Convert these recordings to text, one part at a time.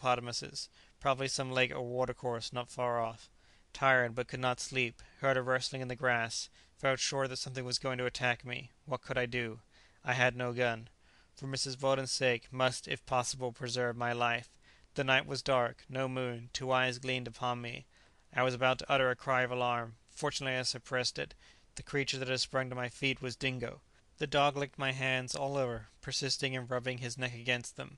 hippopotamuses, probably some lake or watercourse not far off. Tired, but could not sleep, heard a rustling in the grass, felt sure that something was going to attack me. What could I do? I had no gun. For Mrs. Weldon's sake, must, if possible, preserve my life. The night was dark, no moon, two eyes gleamed upon me. I was about to utter a cry of alarm. Fortunately I suppressed it. The creature that had sprung to my feet was Dingo. The dog licked my hands all over, persisting in rubbing his neck against them,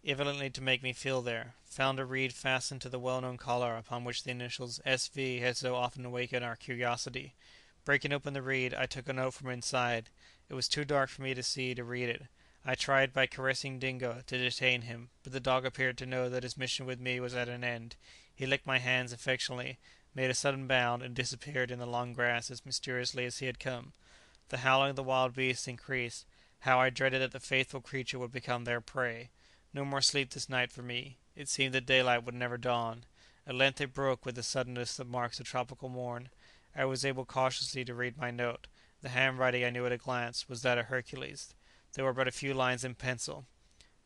evidently to make me feel there. Found a reed fastened to the well-known collar upon which the initials S.V. had so often awakened our curiosity. Breaking open the reed, I took a note from inside. It was too dark for me to see to read it. I tried by caressing Dingo to detain him, but the dog appeared to know that his mission with me was at an end. He licked my hands affectionately, made a sudden bound, and disappeared in the long grass as mysteriously as he had come. The howling of the wild beasts increased. How I dreaded that the faithful creature would become their prey. No more sleep this night for me. It seemed that daylight would never dawn. At length it broke with the suddenness that marks a tropical morn. I was able cautiously to read my note. The handwriting, I knew at a glance, was that of Hercules. There were but a few lines in pencil.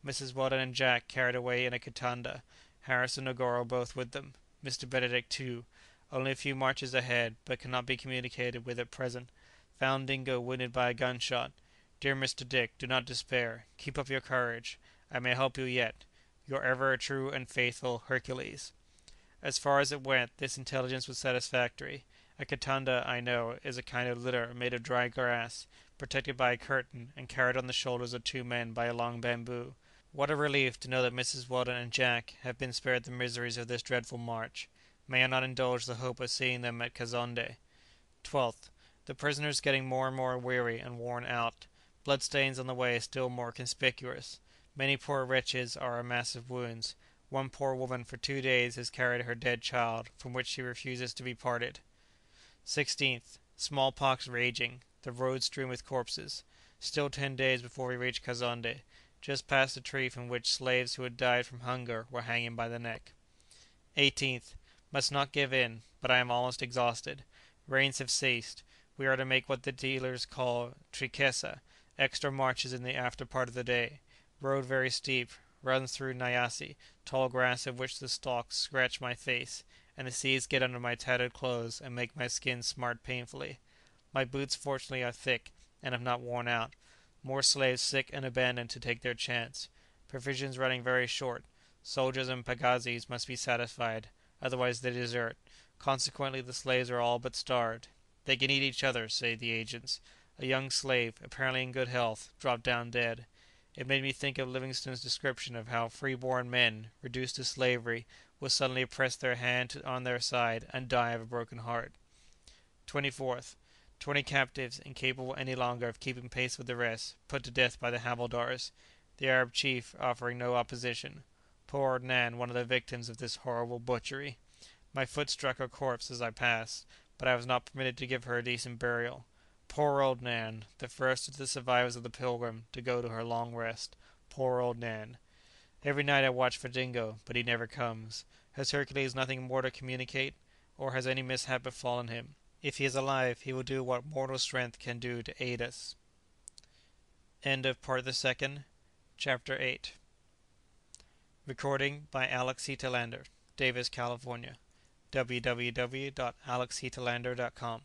Mrs. Weldon and Jack carried away in a kitanda, Harris and Negoro both with them. Mr. Benedict too, only a few marches ahead, but cannot be communicated with at present. Found Dingo wounded by a gunshot. Dear Mr. Dick, do not despair. Keep up your courage. I may help you yet. Your ever true and faithful Hercules. As far as it went, this intelligence was satisfactory. A kitanda, I know, is a kind of litter made of dry grass, protected by a curtain, and carried on the shoulders of two men by a long bamboo. What a relief to know that Mrs. Weldon and Jack have been spared the miseries of this dreadful march. May I not indulge the hope of seeing them at Kazonde? 12th. The prisoners getting more and more weary and worn out. Bloodstains on the way still more conspicuous. Many poor wretches are a mass of wounds. One poor woman for 2 days has carried her dead child, from which she refuses to be parted. 16th. Smallpox raging. The roads strewn with corpses. Still 10 days before we reach Kazonde. Just past a tree from which slaves who had died from hunger were hanging by the neck. 18th. Must not give in, but I am almost exhausted. Rains have ceased. We are to make what the dealers call trichessa, extra marches in the after part of the day. Road very steep, runs through nyassi, tall grass of which the stalks scratch my face, and the seeds get under my tattered clothes and make my skin smart painfully. My boots fortunately are thick, and have not worn out. More slaves sick and abandoned to take their chance. Provisions running very short. Soldiers and pagazis must be satisfied, otherwise they desert. Consequently the slaves are all but starved. They can eat each other, say the agents. A young slave, apparently in good health, dropped down dead. It made me think of Livingstone's description of how free-born men, reduced to slavery, will suddenly press their hand on their side and die of a broken heart. 24th. 20 captives, incapable any longer of keeping pace with the rest, put to death by the havildars, the Arab chief offering no opposition. Poor Nan, one of the victims of this horrible butchery. My foot struck her corpse as I passed, but I was not permitted to give her a decent burial. Poor old Nan, the first of the survivors of the Pilgrim to go to her long rest. Poor old Nan. Every night I watch for Dingo, but he never comes. Has Hercules nothing more to communicate, or has any mishap befallen him? If he is alive, he will do what mortal strength can do to aid us. End of part the second, chapter 8. Recording by Alex Heatelander, Davis, California. www.alexheatelander.com